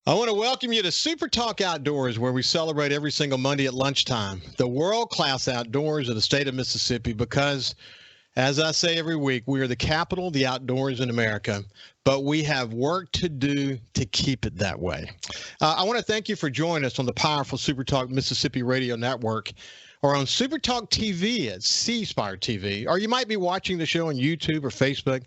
I want to welcome you to SuperTalk Outdoors, where we celebrate every single Monday at lunchtime the world-class outdoors of the state of Mississippi because, as I say every week, we are the capital of the outdoors in America, but we have work to do to keep it that way. I want to thank you for joining us on the powerful SuperTalk Mississippi Radio Network or on SuperTalk TV at C Spire TV, or you might be watching the show on YouTube or Facebook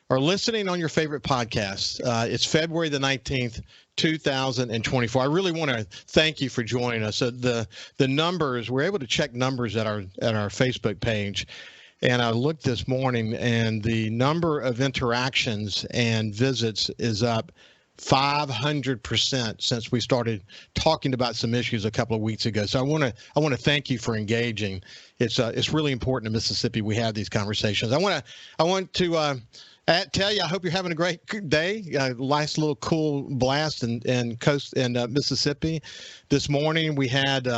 or listening on your favorite podcast. It's February the 19th, 2024. I really want to thank you for joining us. The numbers, we're able to check numbers at our Facebook page. And I looked this morning, and the number of interactions and visits is up 500% since we started talking about some issues a couple of weeks ago. So I want to thank you for engaging. It's really important in Mississippi we have these conversations. I want to tell you, I hope you're having a great day. Nice little cool blast in Mississippi. This morning we had.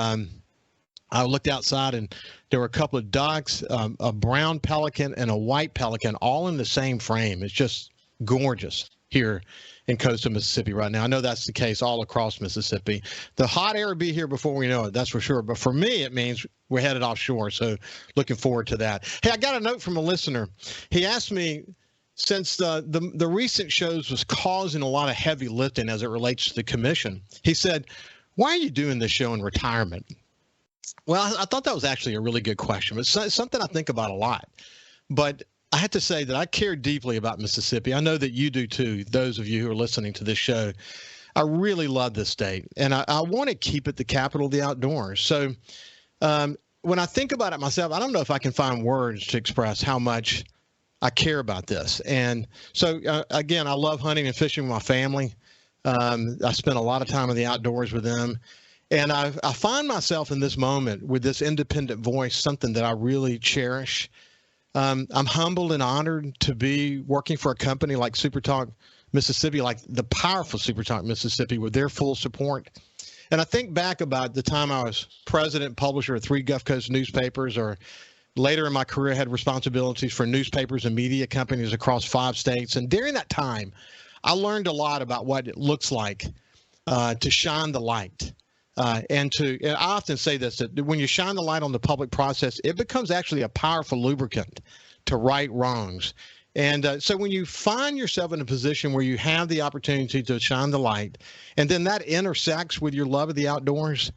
I looked outside and there were a couple of ducks, a brown pelican and a white pelican, all in the same frame. It's just gorgeous here in coastal Mississippi right now. I know that's the case all across Mississippi. The hot air will be here before we know it, that's for sure. But for me, it means we're headed offshore. So looking forward to that. Hey, I got a note from a listener. He asked me, since the recent shows was causing a lot of heavy lifting as it relates to the commission, he said, why are you doing this show in retirement? Well, I thought that was actually a really good question. It's something I think about a lot. But I have to say that I care deeply about Mississippi. I know that you do too, those of you who are listening to this show. I really love this state, and I want to keep it the capital of the outdoors. So when I think about it myself, I don't know if I can find words to express how much I care about this. And so, again, I love hunting and fishing with my family. I spend a lot of time in the outdoors with them. And I find myself in this moment with this independent voice, something that I really cherish. I'm humbled and honored to be working for a company like SuperTalk Mississippi, like the powerful SuperTalk Mississippi, with their full support. And I think back about the time I was president and publisher of 3 Gulf Coast newspapers, or later in my career, I had responsibilities for newspapers and media companies across 5 states. And during that time, I learned a lot about what it looks like to shine the light. And I often say this, that when you shine the light on the public process, it becomes actually a powerful lubricant to right wrongs. And so when you find yourself in a position where you have the opportunity to shine the light, and then that intersects with your love of the outdoors,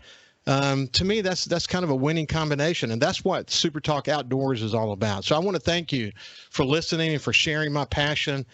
to me, that's kind of a winning combination. And that's what SuperTalk Outdoors is all about. So I want to thank you for listening and for sharing my passion.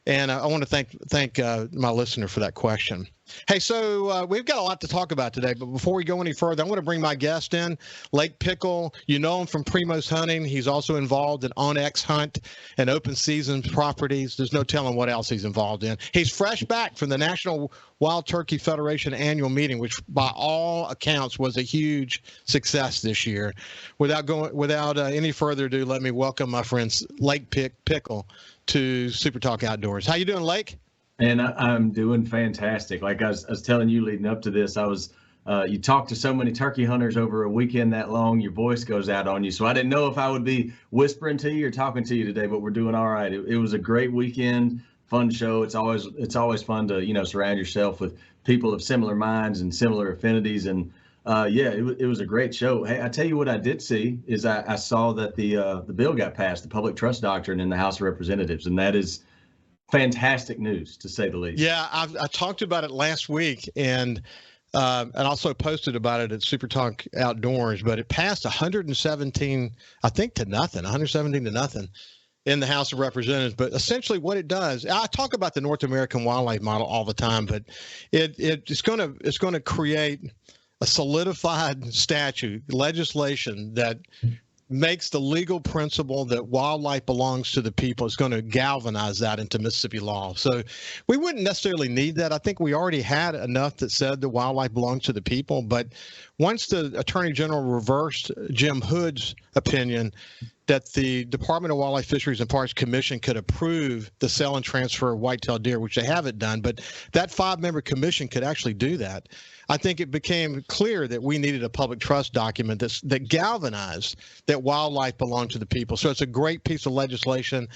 And I want to thank my listener for that question. Hey, so we've got a lot to talk about today, but before we go any further, I want to bring my guest in, Lake Pickle. You know him from Primos Hunting. He's also involved in OnX Hunt and open season properties. There's no telling what else he's involved in. He's fresh back from the National Wild Turkey Federation annual meeting, which by all accounts was a huge success this year. Without any further ado, let me welcome my friend Lake Pickle to SuperTalk Outdoors. How you doing, Lake? And I'm doing fantastic. Like I was telling you leading up to this, you talk to so many turkey hunters over a weekend that long, your voice goes out on you. So I didn't know if I would be whispering to you or talking to you today, but we're doing all right. It was a great weekend, fun show. It's always fun to, surround yourself with people of similar minds and similar affinities. And it was a great show. Hey, I tell you what I did see is I saw that the bill got passed, the public trust doctrine in the House of Representatives, and that is fantastic news, to say the least. Yeah, I talked about it last week, and also posted about it at SuperTalk Outdoors. But it passed 117, I think, to nothing, 117 to nothing in the House of Representatives. But essentially, what it does, I talk about the North American wildlife model all the time, but it's going to create a solidified statute, legislation that makes the legal principle that wildlife belongs to the people. Is going to galvanize that into Mississippi law. So we wouldn't necessarily need that. I think we already had enough that said the wildlife belongs to the people. But once the Attorney General reversed Jim Hood's opinion, that the Department of Wildlife, Fisheries, and Parks Commission could approve the sale and transfer of white-tailed deer, which they haven't done, but that 5-member commission could actually do that. I think it became clear that we needed a public trust document that galvanized that wildlife belonged to the people. So it's a great piece of legislation.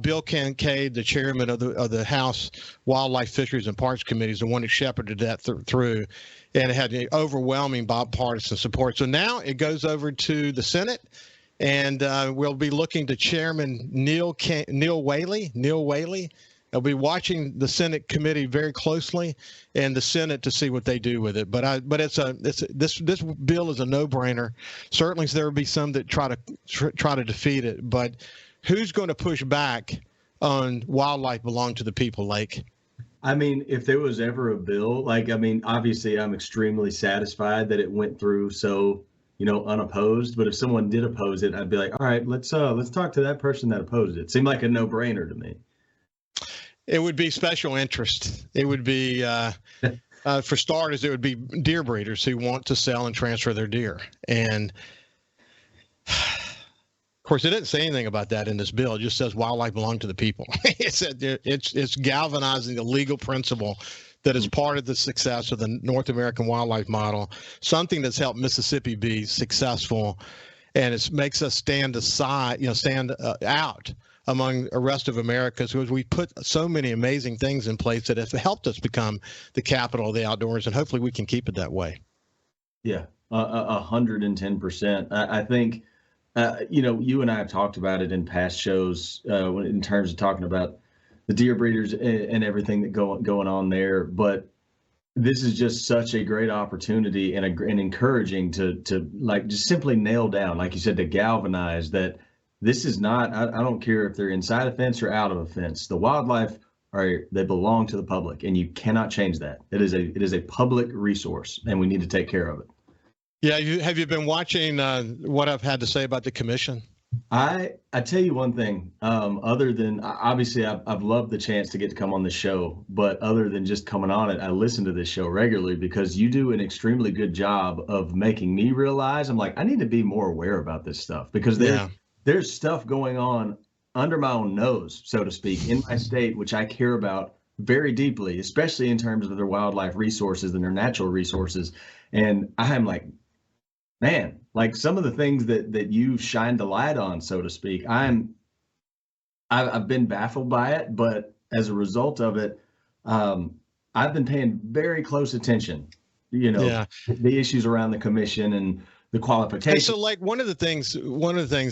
Bill Kincaid, the chairman of the House Wildlife, Fisheries, and Parks Committee, is the one that shepherded that through, and it had overwhelming bipartisan support. So now it goes over to the Senate, and we'll be looking to Chairman Neil Whaley. I'll be watching the Senate committee very closely, and the Senate to see what they do with it. But this bill is a no-brainer. Certainly, there will be some that try to defeat it. But who's going to push back on wildlife belong to the people, Lake? I mean, if there was ever a bill, obviously, I'm extremely satisfied that it went through so unopposed. But if someone did oppose it, I'd be like, all right, let's talk to that person that opposed it. Seemed like a no-brainer to me. It would be special interest. It would be, for starters, it would be deer breeders who want to sell and transfer their deer. And, of course, it didn't say anything about that in this bill. It just says wildlife belongs to the people. It's galvanizing the legal principle that is part of the success of the North American wildlife model, something that's helped Mississippi be successful, and it makes us stand out among the rest of America, because we put so many amazing things in place that have helped us become the capital of the outdoors, and hopefully we can keep it that way. Yeah, 110%. I think, you and I have talked about it in past shows in terms of talking about the deer breeders and everything that going on there. But this is just such a great opportunity and encouraging to just simply nail down, like you said, to galvanize that. This is not, I don't care if they're inside a fence or out of a fence. The wildlife they belong to the public, and you cannot change that. It is a public resource, and we need to take care of it. Yeah. Have you been watching what I've had to say about the commission? I tell you one thing, other than obviously I've loved the chance to get to come on the show, but other than just coming on it, I listen to this show regularly because you do an extremely good job of making me realize, I'm like, I need to be more aware about this stuff, because there's stuff going on under my own nose, so to speak, in my state, which I care about very deeply, especially in terms of their wildlife resources and their natural resources. And I'm like, man, like some of the things that you shined the light on, so to speak, I've been baffled by it, but as a result of it, I've been paying very close attention, the issues around the commission and the qualifications. Hey, so like one of the things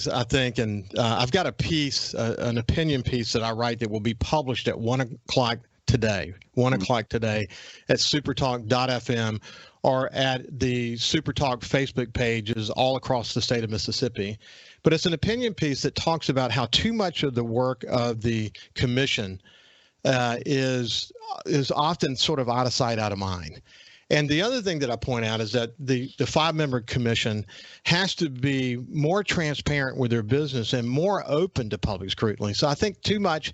I think, and I've got a piece, an opinion piece that I write that will be published at 1:00 today, at supertalk.fm or at the SuperTalk Facebook pages all across the state of Mississippi. But it's an opinion piece that talks about how too much of the work of the commission is often sort of out of sight, out of mind. And the other thing that I point out is that the 5-member commission has to be more transparent with their business and more open to public scrutiny. So I think too much,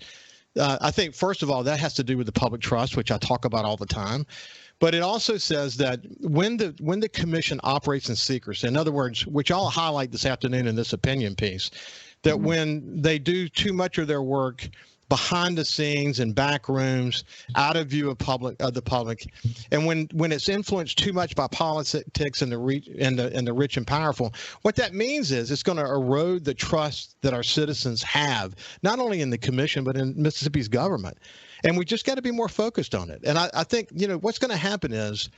first of all, that has to do with the public trust, which I talk about all the time. But it also says that when the commission operates in secrecy, in other words, which I'll highlight this afternoon in this opinion piece, that when they do too much of their work behind the scenes in back rooms, out of view of the public, and when it's influenced too much by politics and the rich and powerful, what that means is it's going to erode the trust that our citizens have, not only in the commission but in Mississippi's government, and we just got to be more focused on it. And I think what's going to happen is.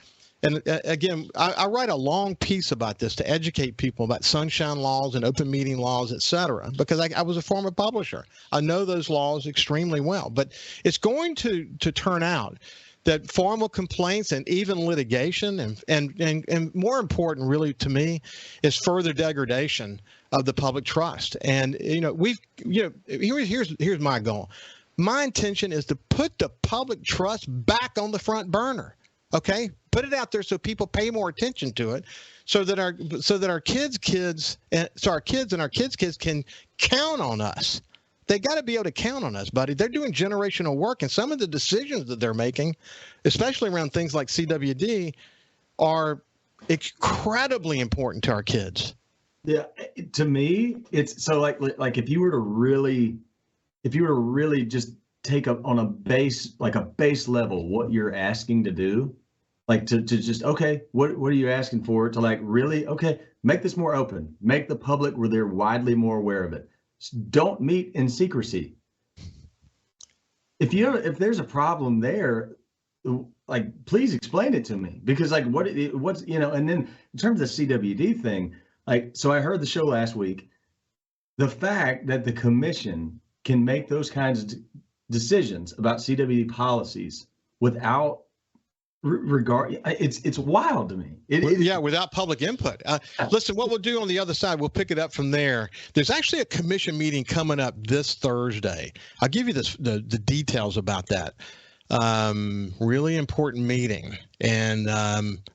And again, I write a long piece about this to educate people about sunshine laws and open meeting laws, et cetera, because I was a former publisher. I know those laws extremely well. But it's going to turn out that formal complaints and even litigation and more important, really, to me, is further degradation of the public trust. And here's my goal. My intention is to put the public trust back on the front burner. Okay, put it out there so people pay more attention to it, so that our kids and our kids can count on us. They got to be able to count on us, buddy. They're doing generational work, and some of the decisions that they're making, especially around things like CWD, are incredibly important to our kids. Yeah, to me, it's so like if you were to really just take up on a base level what you're asking to do, like to just okay, what are you asking for? To like really okay, make this more open, make the public where they're widely more aware of it. Don't meet in secrecy. If there's a problem there, like please explain it to me, because like what's and then in terms of the CWD thing, like so I heard the show last week. The fact that the commission can make those kinds of decisions about CWD policies without regard, it's wild to me. Yeah, without public input. Listen, what we'll do on the other side, we'll pick it up from there. There's actually a commission meeting coming up this Thursday. I'll give you the details about that. Really important meeting, and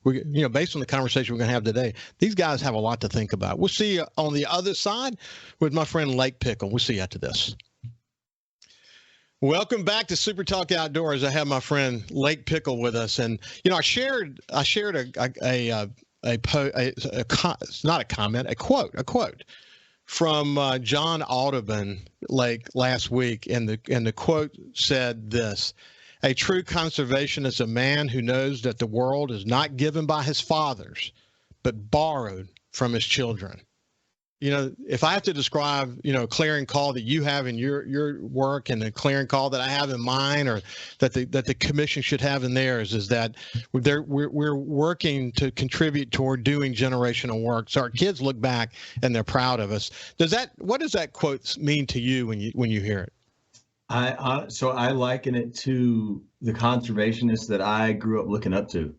we, based on the conversation we're going to have today, these guys have a lot to think about. We'll see you on the other side with my friend Lake Pickle. We'll see you after this. Welcome back to Super Talk Outdoors. I have my friend Lake Pickle with us, and I shared a quote from John Audubon last week, and the quote said this: "A true conservationist is a man who knows that the world is not given by his fathers, but borrowed from his children." If I have to describe, a clarion call that you have in your work and the clarion call that I have in mine, or that the commission should have in theirs, is that we're working to contribute toward doing generational work. So our kids look back and they're proud of us. What does that quote mean to you when you hear it? So I liken it to the conservationists that I grew up looking up to,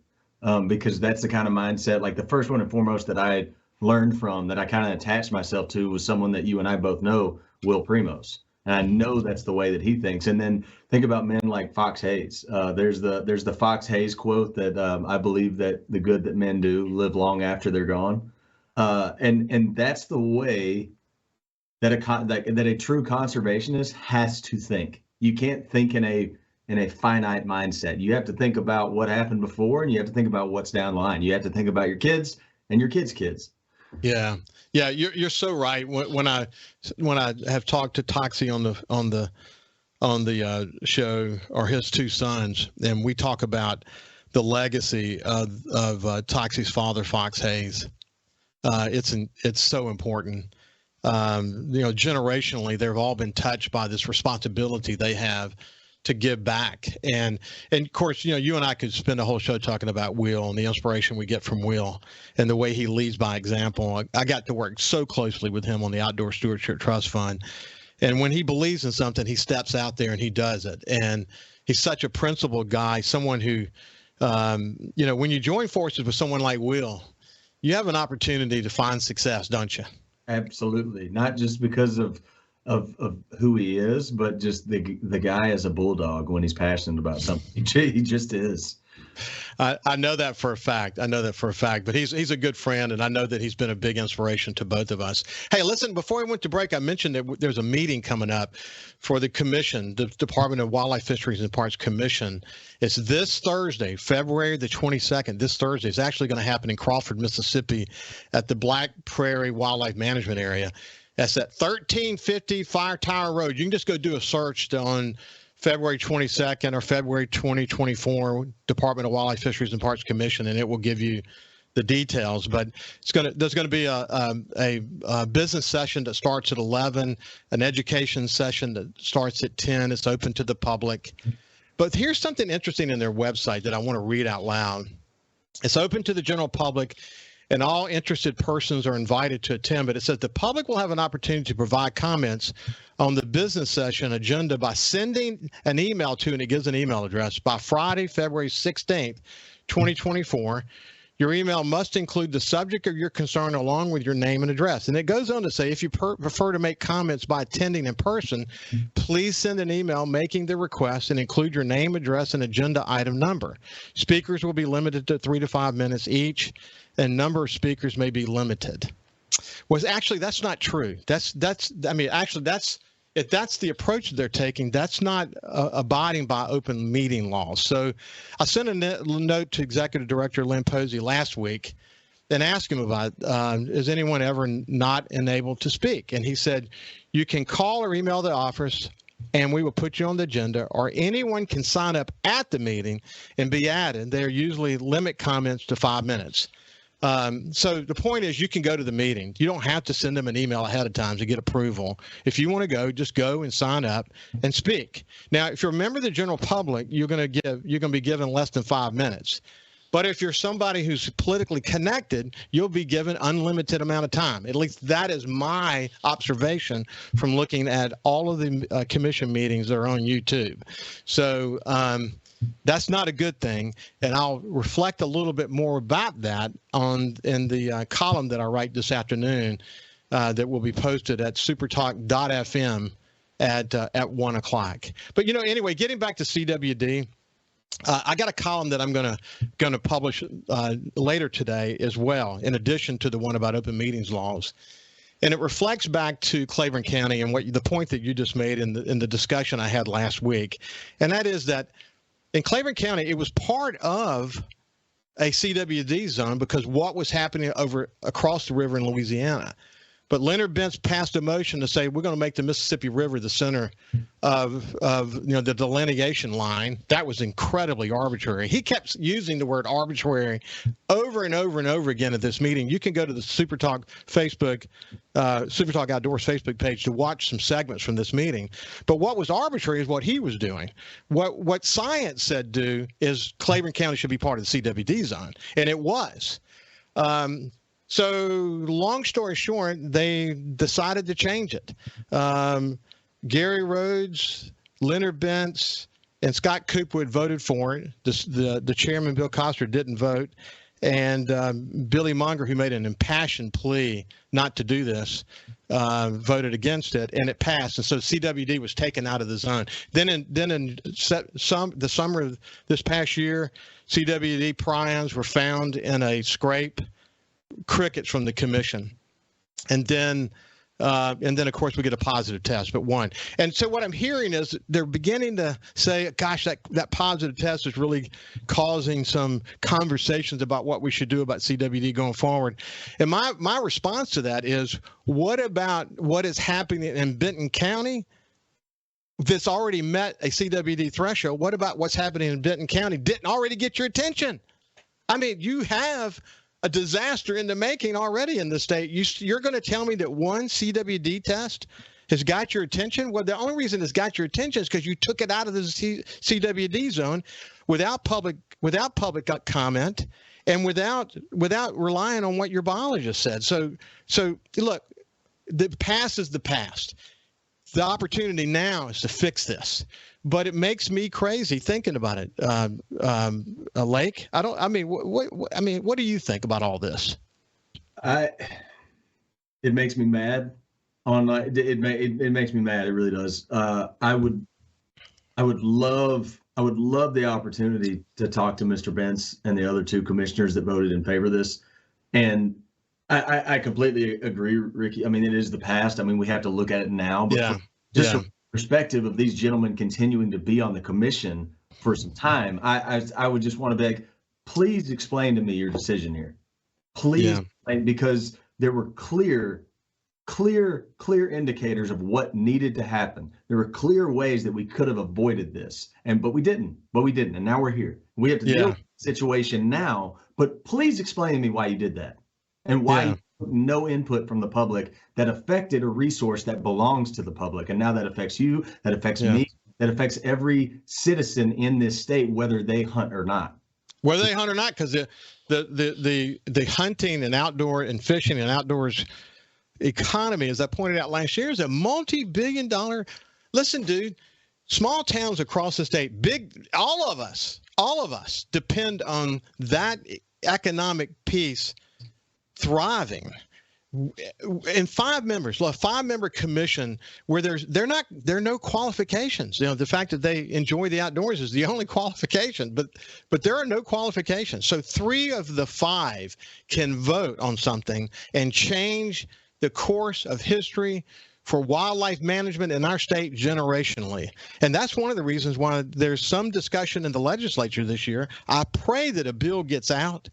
because that's the kind of mindset, like the first one and foremost that I learned from, that I kind of attached myself to, was someone that you and I both know, Will Primos. And I know that's the way that he thinks. And then think about men like Fox Hayes. There's the Fox Hayes quote that I believe that the good that men do live long after they're gone. And that's the way that a true conservationist has to think. You can't think in a finite mindset. You have to think about what happened before, and you have to think about what's down the line. You have to think about your kids and your kids' kids. Yeah, you're so right. When I have talked to Toxie on the show, or his two sons, and we talk about the legacy of Toxie's father, Fox Hayes. It's so important. Generationally, they've all been touched by this responsibility they have to give back. And of course, you and I could spend a whole show talking about Will and the inspiration we get from Will and the way he leads by example. I got to work so closely with him on the Outdoor Stewardship Trust Fund. And when he believes in something, he steps out there and he does it. And he's such a principled guy, someone who, when you join forces with someone like Will, you have an opportunity to find success, don't you? Absolutely. Not just because of who he is, but just the guy is a bulldog when he's passionate about something. He just is. I know that for a fact. But he's a good friend, and I know that he's been a big inspiration to both of us. Hey, listen, before we went to break, I mentioned that there's a meeting coming up for the commission, the Department of Wildlife, Fisheries, and Parks Commission. It's this Thursday, February the 22nd. This Thursday. It's actually going to happen in Crawford, Mississippi, at the Black Prairie Wildlife Management Area. That's at 1350 Fire Tower Road. You can just go do a search on February 22nd or February 2024 Department of Wildlife, Fisheries, and Parks Commission, and it will give you the details. But there's going to be a business session that starts at 11, an education session that starts at 10. It's open to the public. But here's something interesting in their website that I want to read out loud. It's open to the general public, and all interested persons are invited to attend. But it says the public will have an opportunity to provide comments on the business session agenda by sending an email to, and it gives an email address, by Friday, February 16th, 2024. Your email must include the subject of your concern along with your name and address. And it goes on to say, if you prefer to make comments by attending in person, please send an email making the request and include your name, address, and agenda item number. Speakers will be limited to 3 to 5 minutes each, and number of speakers may be limited. Well, actually, that's not true. If that's the approach they're taking, that's not abiding by open meeting laws. So I sent a note to Executive Director Lynn Posey last week, and asked him about, is anyone ever not enabled to speak? And he said, you can call or email the office and we will put you on the agenda, or anyone can sign up at the meeting and be added. They usually limit comments to 5 minutes. So the point is, you can go to the meeting. You don't have to send them an email ahead of time to get approval. If you want to go, just go and sign up and speak. Now, if you're a member of the general public, you're going to be given less than 5 minutes. But if you're somebody who's politically connected, you'll be given unlimited amount of time. At least that is my observation from looking at all of the commission meetings that are on YouTube. So that's not a good thing, and I'll reflect a little bit more about that in the column that I write this afternoon that will be posted at supertalk.fm at 1 o'clock. But anyway, getting back to CWD. I got a column that I'm going to publish later today as well, in addition to the one about open meetings laws, and it reflects back to Claiborne County and the point that you just made in the discussion I had last week, and that is that in Claiborne County it was part of a CWD zone because what was happening across the river in Louisiana. But Leonard Bentz passed a motion to say we're going to make the Mississippi River the center of the delineation line. That was incredibly arbitrary. He kept using the word arbitrary over and over and over again at this meeting. You can go to the SuperTalk SuperTalk Outdoors Facebook page to watch some segments from this meeting. But what was arbitrary is what he was doing. What science said do is Claiborne County should be part of the CWD zone, and it was. So long story short, they decided to change it. Gary Rhodes, Leonard Bentz, and Scott Coopwood voted for it. The chairman, Bill Koster, didn't vote. And Billy Munger, who made an impassioned plea not to do this, voted against it, and it passed. And so CWD was taken out of the zone. Then in the summer of this past year, CWD prions were found in a scrape. Crickets from the commission, and then of course we get a positive test, but one. And so what I'm hearing is they're beginning to say, gosh, that positive test is really causing some conversations about what we should do about CWD going forward. And my response to that is, what about what is happening in Benton County that's already met a CWD threshold? What about what's happening in Benton County didn't already get your attention? I mean, you have a disaster in the making already in the state. You're going to tell me that one CWD test has got your attention? Well, the only reason it's got your attention is because you took it out of the CWD zone without public comment and without relying on what your biologist said. So look, the past is the past. The opportunity now is to fix this. But it makes me crazy thinking about it. Lake, what do you think about all this? It makes me mad. It makes me mad. It really does. I would love the opportunity to talk to Mr. Bentz and the other two commissioners that voted in favor of this. And I completely agree, Ricky. I mean, it is the past. I mean, we have to look at it now. But from perspective of these gentlemen continuing to be on the commission for some time, I would just want to beg, please explain to me your decision here. Please, because there were clear indicators of what needed to happen. There were clear ways that we could have avoided this, but we didn't. And now we're here. We have to deal with the situation now, but please explain to me why you did that and why you took no input from the public that affected a resource that belongs to the public. And now that affects you, that affects me, that affects every citizen in this state, whether they hunt or not. Whether they hunt or not, because the hunting and outdoor and fishing and outdoors economy, as I pointed out last year, is a multi-billion-dollar. Listen, dude, small towns across the state, all of us depend on that economic piece thriving. And five member commission where there are no qualifications. The fact that they enjoy the outdoors is the only qualification, but there are no qualifications. So 3 of the 5 can vote on something and change the course of history for wildlife management in our state generationally. And that's one of the reasons why there's some discussion in the legislature this year. I pray that a bill gets out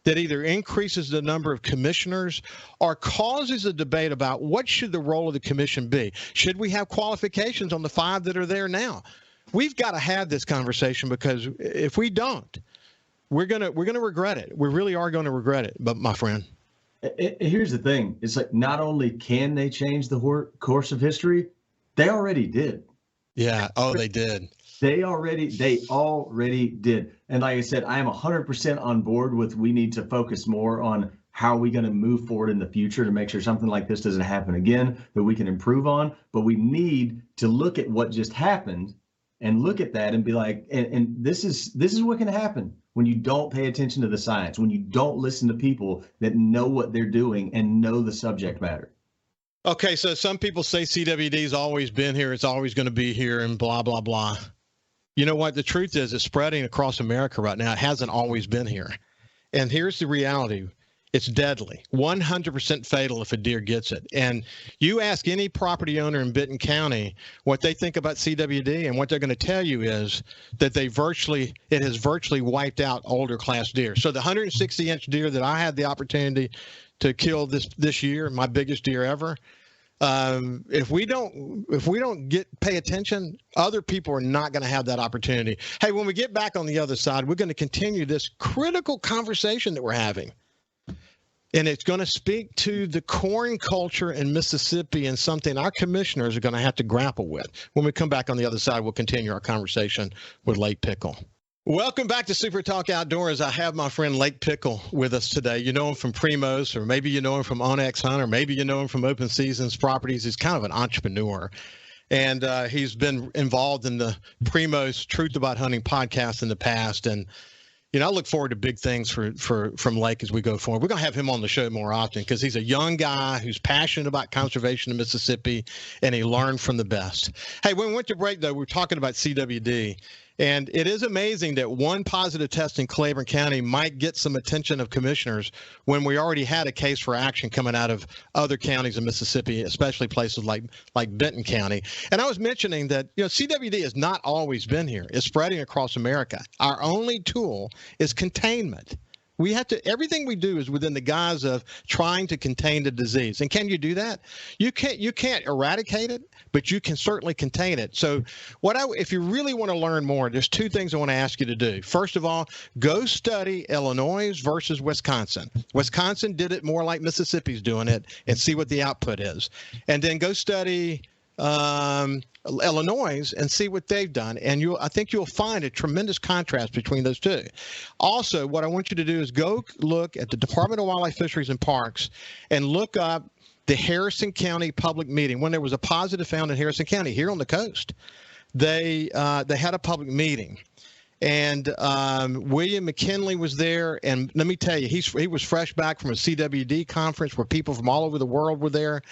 that either increases the number of commissioners or causes a debate about what should the role of the commission be. Should we have qualifications on the 5 that are there now? We've got to have this conversation, because if we don't, we're gonna regret it. We really are going to regret it. But my friend, here's the thing: it's like, not only can they change the course of history, they already did. Yeah. Oh, they did. They already did. And like I said, I am 100% on board with, we need to focus more on how we're going to move forward in the future to make sure something like this doesn't happen again, that we can improve on. But we need to look at what just happened and look at that and be like, and this is what can happen when you don't pay attention to the science, when you don't listen to people that know what they're doing and know the subject matter. Okay, so some people say CWD's always been here, it's always going to be here, and blah, blah, blah. You know what? The truth is, it's spreading across America right now. It hasn't always been here. And here's the reality. It's deadly, 100% fatal if a deer gets it. And you ask any property owner in Benton County what they think about CWD, and what they're going to tell you is that it has virtually wiped out older class deer. So the 160-inch deer that I had the opportunity to kill this year, my biggest deer ever, if we don't pay attention, other people are not going to have that opportunity. Hey, when we get back on the other side, we're going to continue this critical conversation that we're having. And it's going to speak to the corn culture in Mississippi, and something our commissioners are going to have to grapple with. When we come back on the other side, we'll continue our conversation with Lake Pickle. Welcome back to Super Talk Outdoors. I have my friend Lake Pickle with us today. You know him from Primos, or maybe you know him from Onyx Hunt, or maybe you know him from Open Seasons Properties. He's kind of an entrepreneur. And he's been involved in the Primos Truth About Hunting podcast in the past. And you know, I look forward to big things from Lake as we go forward. We're going to have him on the show more often, because he's a young guy who's passionate about conservation in Mississippi, and he learned from the best. Hey, when we went to break, though, we were talking about CWD. And it is amazing that one positive test in Claiborne County might get some attention of commissioners, when we already had a case for action coming out of other counties in Mississippi, especially places like Benton County. And I was mentioning that, you know, CWD has not always been here. It's spreading across America. Our only tool is containment. We have to, everything we do is within the guise of trying to contain the disease. And can you do that? You can't eradicate it, but you can certainly contain it. So if you really want to learn more, there's 2 things I want to ask you to do. First of all, go study Illinois versus Wisconsin. Wisconsin did it more like Mississippi's doing it, and see what the output is. And then go study Illinois and see what they've done, and I think you'll find a tremendous contrast between those 2. Also, what I want you to do is go look at the Department of Wildlife, Fisheries, and Parks, and look up the Harrison County public meeting. When there was a positive found in Harrison County here on the coast, they had a public meeting. And William McKinley was there, and let me tell you, he was fresh back from a CWD conference where people from all over the world were there.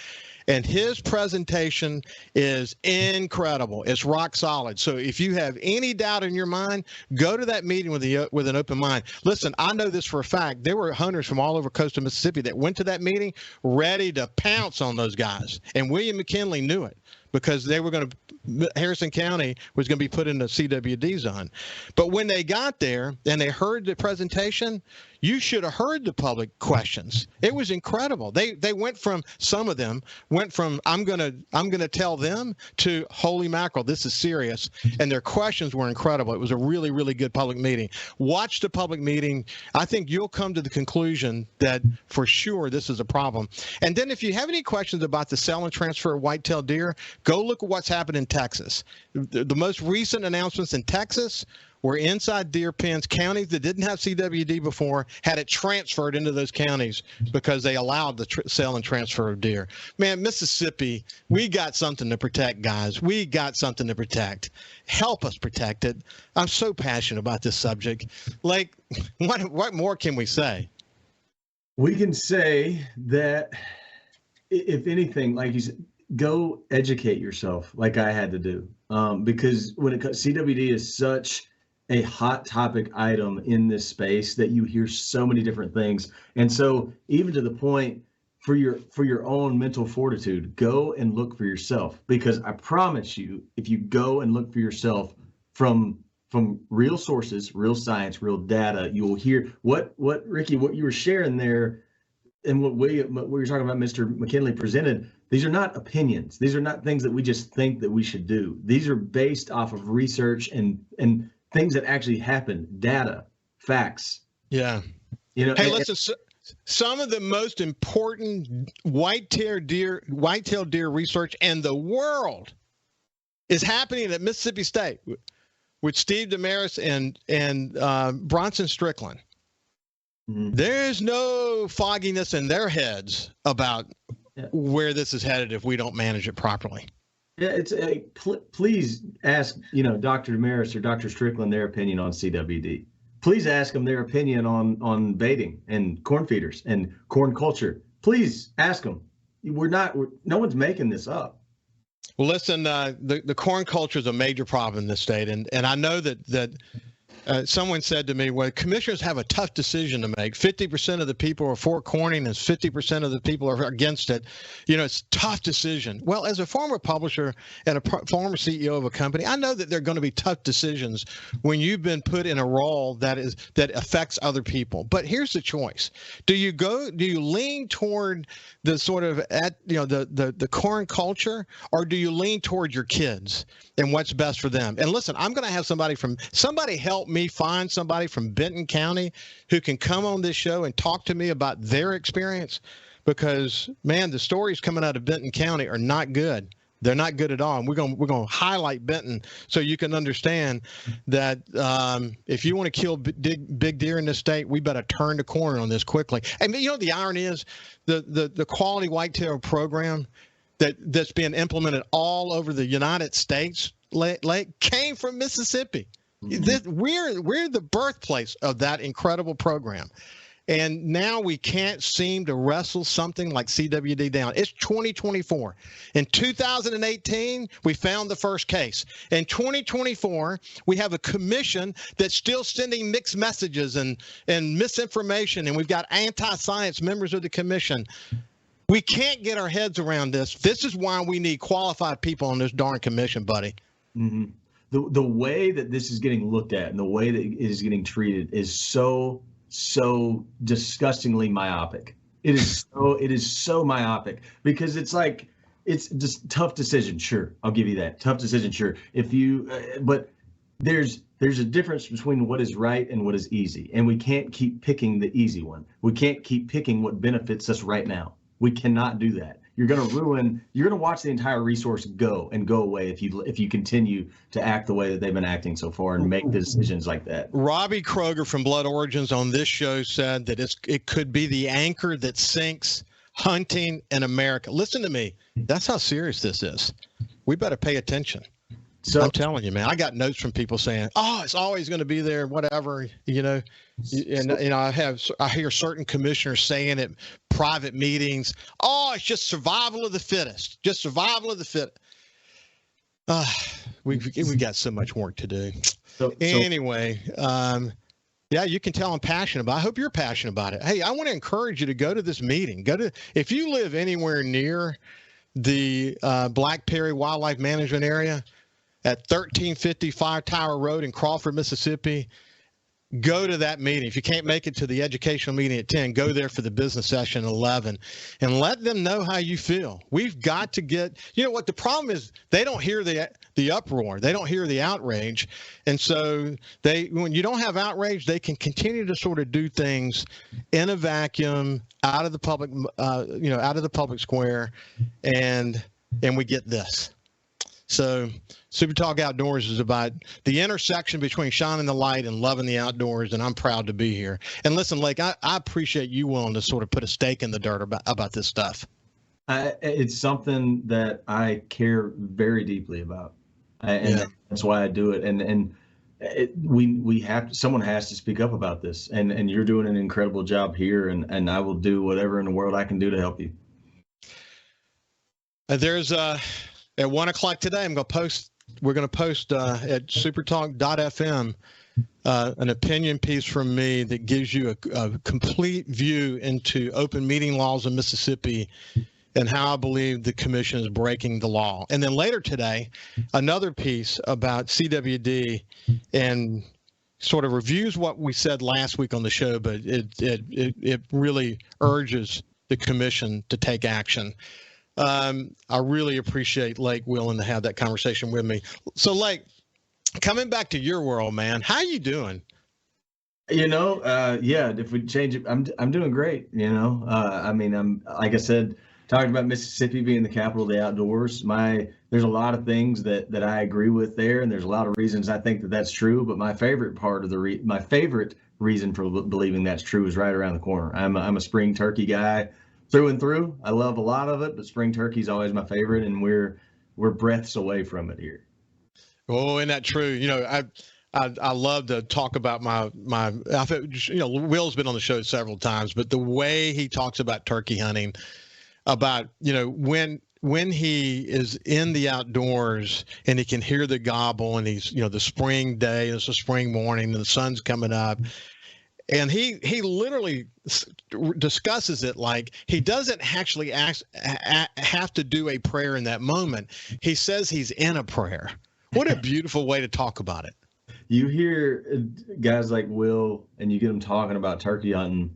And his presentation is incredible. It's rock solid. So if you have any doubt in your mind, go to that meeting with an open mind. Listen, I know this for a fact. There were hunters from all over coastal Mississippi that went to that meeting ready to pounce on those guys. And William McKinley knew it, because Harrison County was going to be put in the CWD zone. But when they got there and they heard the presentation, you should have heard the public questions. It was incredible. They went from, some of them went from, I'm gonna tell them, to holy mackerel, this is serious. And their questions were incredible. It was a really, really good public meeting. Watch the public meeting. I think you'll come to the conclusion that for sure this is a problem. And then if you have any questions about the sell and transfer of whitetail deer, go look at what's happened in Texas. The most recent announcements in Texas were inside deer pens. Counties that didn't have CWD before had it transferred into those counties because they allowed the sale and transfer of deer. Man, Mississippi, we got something to protect, guys. We got something to protect. Help us protect it. I'm so passionate about this subject. Like, what more can we say? We can say that, if anything, like you said, go educate yourself, like I had to do, because when it comes, CWD is such a hot topic item in this space that you hear so many different things. And so even to the point, for your own mental fortitude, go and look for yourself, because I promise you, if you go and look for yourself from from real sources, real science, real data. You will hear what Ricky, what you were sharing there, and what you're talking about, Mr. McKinley presented. These are not opinions. These are not things that we just think that we should do. These are based off of research and things that actually happen, data, facts. Yeah. You know, hey, listen, some of the most important white-tailed deer research in the world is happening at Mississippi State with Steve Damaris and Bronson Strickland. Mm-hmm. There's no fogginess in their heads about where this is headed if we don't manage it properly. Yeah, it's please ask, Dr. Damaris or Dr. Strickland their opinion on CWD. Please ask them their opinion on baiting and corn feeders and corn culture. Please ask them. No one's making this up. Well, listen, the corn culture is a major problem in this state, and I know that someone said to me, well, commissioners have a tough decision to make. 50% of the people are for corning and 50% of the people are against it. It's a tough decision. Well, as a former publisher and a former CEO of a company, I know that there are going to be tough decisions when you've been put in a role that affects other people. But here's the choice. Do you lean toward the sort of the corn culture, or do you lean toward your kids and what's best for them? And listen, I'm going to have somebody help me find somebody from Benton County who can come on this show and talk to me about their experience, because man, the stories coming out of Benton County are not good. They're not good at all. And we're going to highlight Benton so you can understand that if you want to kill big deer in this state, we better turn the corner on this quickly. And the irony is the quality whitetail program that's being implemented all over the United States came from Mississippi. Mm-hmm. We're the birthplace of that incredible program. And now we can't seem to wrestle something like CWD down. It's 2024. In 2018, we found the first case. In 2024, we have a commission that's still sending mixed messages and misinformation, and we've got anti-science members of the commission. We can't get our heads around this. This is why we need qualified people on this darn commission, buddy. Mm-hmm. The way that this is getting looked at and the way that it is getting treated is so disgustingly myopic. It is so myopic, because it's just tough decision. Sure, I'll give you that. Tough decision. Sure. But there's a difference between what is right and what is easy. And we can't keep picking the easy one. We can't keep picking what benefits us right now. We cannot do that. You're going to watch the entire resource go away if you continue to act the way that they've been acting so far and make decisions like that. Robbie Kroger from Blood Origins on this show said that it could be the anchor that sinks hunting in America. Listen to me. That's how serious this is. We better pay attention. So I'm telling you, man, I got notes from people saying, "Oh, it's always going to be there, whatever," And I hear certain commissioners saying at private meetings, "Oh, it's just survival of the fittest, just survival of the fittest." We got so much work to do. Anyway, yeah, you can tell I'm passionate about it. I hope you're passionate about it. Hey, I want to encourage you to go to this meeting. If you live anywhere near the Black Perry Wildlife Management Area, at 1350 Fire Tower Road in Crawford, Mississippi, go to that meeting. If you can't make it to the educational meeting at 10, go there for the business session at 11 and let them know how you feel. We've got to get, what the problem is, they don't hear the uproar. They don't hear the outrage. And so when you don't have outrage, they can continue to sort of do things in a vacuum, out of the public, out of the public square. And we get this. So SuperTalk Outdoors is about the intersection between shining the light and loving the outdoors, and I'm proud to be here. And listen, Lake, I appreciate you willing to sort of put a stake in the dirt about this stuff. It's something that I care very deeply about, and that's why I do it. And someone has to speak up about this, and you're doing an incredible job here, and I will do whatever in the world I can do to help you. There's at 1 o'clock today, we're going to post at supertalk.fm an opinion piece from me that gives you a complete view into open meeting laws in Mississippi and how I believe the commission is breaking the law. And then later today, another piece about CWD and sort of reviews what we said last week on the show, but it really urges the commission to take action. I really appreciate Lake willing to have that conversation with me. So, Lake, coming back to your world, man, how you doing? Yeah, if we change it, I'm doing great. I mean, I'm, like I said, talking about Mississippi being the capital of the outdoors. There's a lot of things that I agree with there, and there's a lot of reasons I think that that's true. But my favorite part of my favorite reason for believing that's true is right around the corner. I'm a spring turkey guy through and through. I love a lot of it, but spring turkey is always my favorite, and we're breaths away from it here. Oh, isn't that true? I love to talk about Will's been on the show several times, but the way he talks about turkey hunting, about, when he is in the outdoors and he can hear the gobble, and he's, the spring day, it's a spring morning and the sun's coming up. And he literally discusses it like he doesn't actually have to do a prayer in that moment. He says he's in a prayer. What a beautiful way to talk about it. You hear guys like Will, and you get them talking about turkey hunting.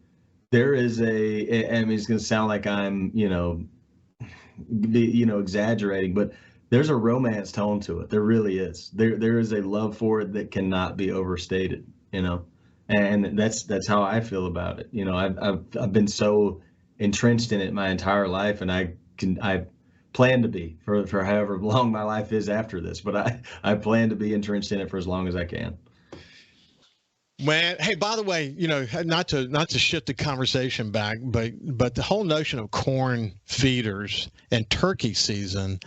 There is it's going to sound like I'm, exaggerating, but there's a romance tone to it. There really is. There is a love for it that cannot be overstated, and that's how I feel about it. I've been so entrenched in it my entire life, and I plan to be for however long my life is after this, but I plan to be entrenched in it for as long as I can. Man, hey, by the way, not to shift the conversation back, but the whole notion of corn feeders and turkey season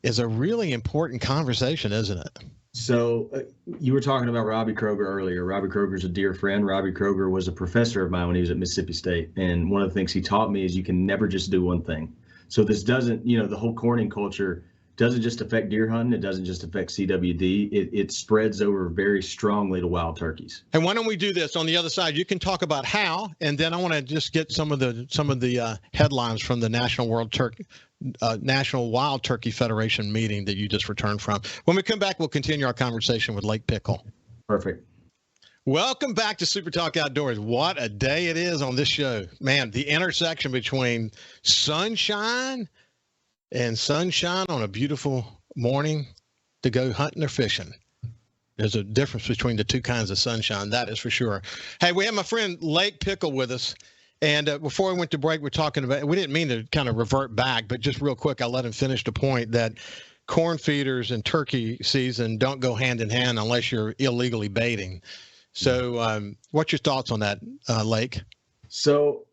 is a really important conversation, isn't it? So you were talking about Robbie Kroger earlier. Robbie Kroger's a dear friend. Robbie Kroger was a professor of mine when he was at Mississippi State, and one of the things he taught me is you can never just do one thing. So this doesn't, the whole corning culture doesn't just affect deer hunting. It doesn't just affect CWD. It spreads over very strongly to wild turkeys. And why don't we do this on the other side? You can talk about how, and then I want to just get some of the headlines from the National Wild Turkey Federation meeting that you just returned from. When we come back, we'll continue our conversation with Lake Pickle. Perfect. Welcome back to SuperTalk Outdoors. What a day it is on this show. Man, the intersection between sunshine on a beautiful morning to go hunting or fishing. There's a difference between the two kinds of sunshine, that is for sure. Hey, we have my friend Lake Pickle with us. And before we went to break, we're talking about, we didn't mean to kind of revert back, but just real quick, I'll let him finish the point that corn feeders and turkey season don't go hand in hand unless you're illegally baiting. So what's your thoughts on that, Lake? So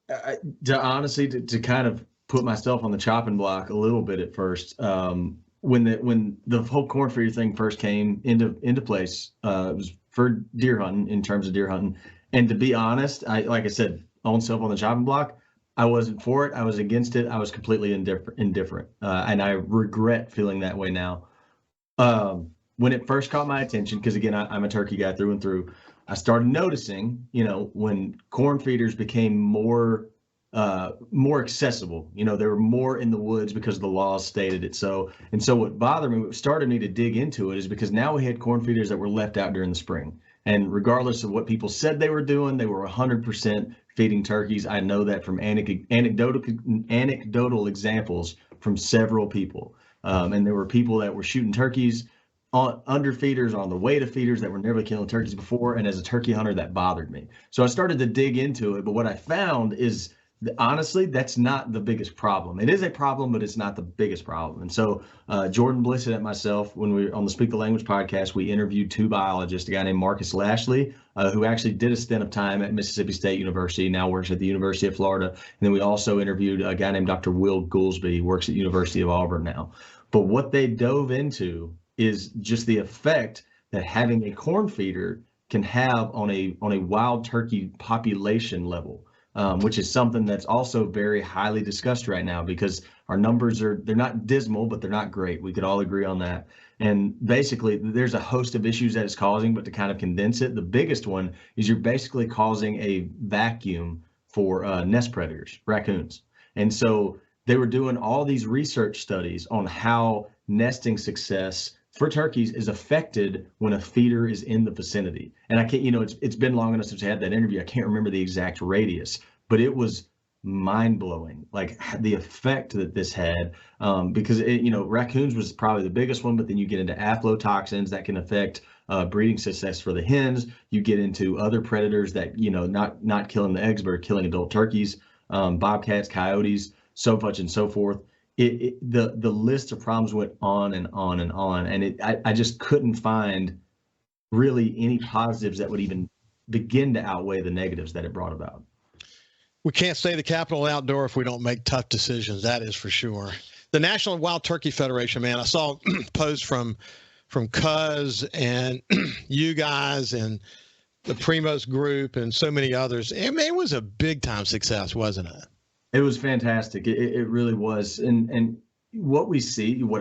to kind of put myself on the chopping block a little bit at first, when the whole corn feeder thing first came into place, it was for deer hunting, in terms of deer hunting. And to be honest, like I said, own self on the chopping block, I wasn't for it. I was against it. I was completely indifferent. And I regret feeling that way now. When it first caught my attention, because again, I'm a turkey guy through and through, I started noticing, when corn feeders became more accessible, they were more in the woods because the laws stated it so. And so what bothered me, what started me to dig into it, is because now we had corn feeders that were left out during the spring. And regardless of what people said they were doing, they were 100% feeding turkeys. I know that from anecdotal examples from several people. And there were people that were shooting turkeys under feeders, on the way to feeders, that were never killing turkeys before. And as a turkey hunter, that bothered me. So I started to dig into it. But what I found is, honestly, that's not the biggest problem. It is a problem, but it's not the biggest problem. And so Jordan Blissett and myself, when we were on the Speak the Language podcast, we interviewed two biologists, a guy named Marcus Lashley, who actually did a stint of time at Mississippi State University, now works at the University of Florida. And then we also interviewed a guy named Dr. Will Goolsby, works at University of Auburn now. But what they dove into is just the effect that having a corn feeder can have on a wild turkey population level. Which is something that's also very highly discussed right now, because our numbers they're not dismal, but they're not great. We could all agree on that. And basically, there's a host of issues that it's causing, but to kind of condense it, the biggest one is you're basically causing a vacuum for nest predators, raccoons. And so they were doing all these research studies on how nesting success for turkeys is affected when a feeder is in the vicinity. And I can't, it's been long enough since I had that interview. I can't remember the exact radius, but it was mind blowing, like the effect that this had, because raccoons was probably the biggest one, but then you get into aflatoxins that can affect breeding success for the hens. You get into other predators that, not killing the eggs, but are killing adult turkeys, bobcats, coyotes, so much and so forth. The list of problems went on and on and on, and I just couldn't find really any positives that would even begin to outweigh the negatives that it brought about. We can't say the Capitol outdoor if we don't make tough decisions. That is for sure. The National Wild Turkey Federation, man, I saw posts from Cuz and you guys and the Primos group and so many others. I mean, it was a big time success, wasn't it? It was fantastic. It really was. And what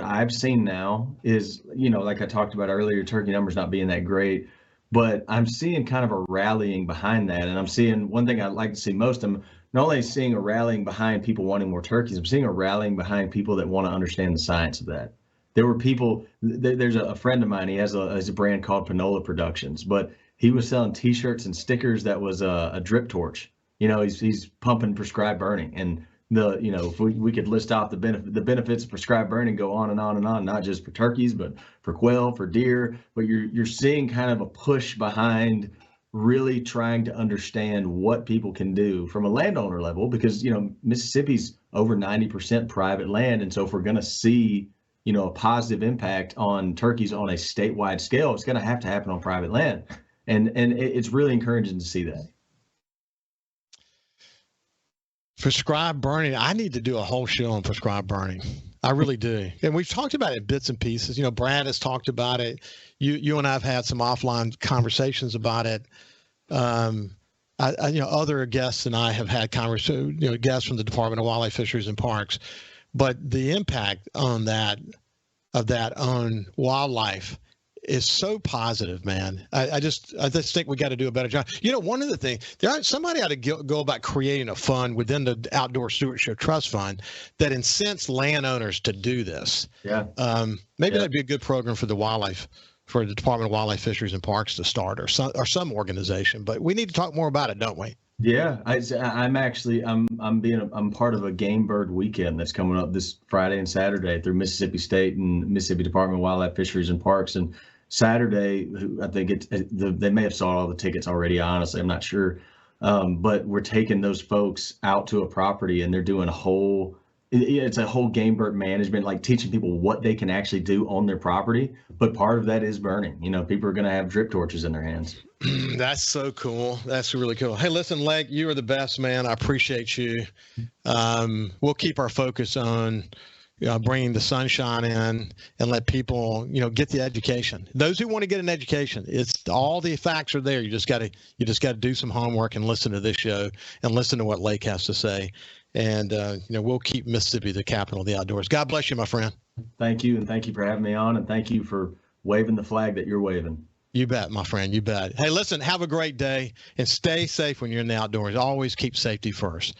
I've seen now is, like I talked about earlier, turkey numbers not being that great, but I'm seeing kind of a rallying behind that. And I'm seeing one thing I'd like to see most. I'm not only seeing a rallying behind people wanting more turkeys, I'm seeing a rallying behind people that want to understand the science of that. There were people, there's a friend of mine, he has a brand called Panola Productions, but he was selling t-shirts and stickers that was a drip torch. He's pumping prescribed burning, and if we could list out the benefits of prescribed burning, go on and on and on, not just for turkeys, but for quail, for deer. But you're seeing kind of a push behind really trying to understand what people can do from a landowner level, because Mississippi's over 90% private land, and so if we're going to see a positive impact on turkeys on a statewide scale, it's going to have to happen on private land, and it's really encouraging to see that. Prescribed burning. I need to do a whole show on prescribed burning. I really do. And we've talked about it in bits and pieces. Brad has talked about it. You and I have had some offline conversations about it. Other guests and I have had conversations, guests from the Department of Wildlife, Fisheries, and Parks. But the impact on that on wildlife is so positive, man. I just think we got to do a better job. One of the things, somebody ought to go about creating a fund within the Outdoor Stewardship Trust Fund that incents landowners to do this. Yeah. Maybe that'd be a good program for the Department of Wildlife, Fisheries, and Parks to start, or some organization. But we need to talk more about it, don't we? Yeah, I'm part of a game bird weekend that's coming up this Friday and Saturday through Mississippi State and Mississippi Department of Wildlife, Fisheries, and Parks. And Saturday, I think they may have sold all the tickets already. Honestly, I'm not sure. But we're taking those folks out to a property, and they're doing it's a whole game bird management, like teaching people what they can actually do on their property. But part of that is burning. People are going to have drip torches in their hands. That's so cool. That's really cool. Hey, listen, Leg, you are the best, man. I appreciate you. We'll keep our focus on bringing the sunshine in and let people, get the education. Those who want to get an education, it's all the facts are there. You just got to do some homework and listen to this show and listen to what Lake has to say. And, we'll keep Mississippi the capital of the outdoors. God bless you, my friend. Thank you. And thank you for having me on. And thank you for waving the flag that you're waving. You bet, my friend. You bet. Hey, listen, have a great day and stay safe when you're in the outdoors. Always keep safety first.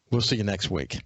We'll see you next week.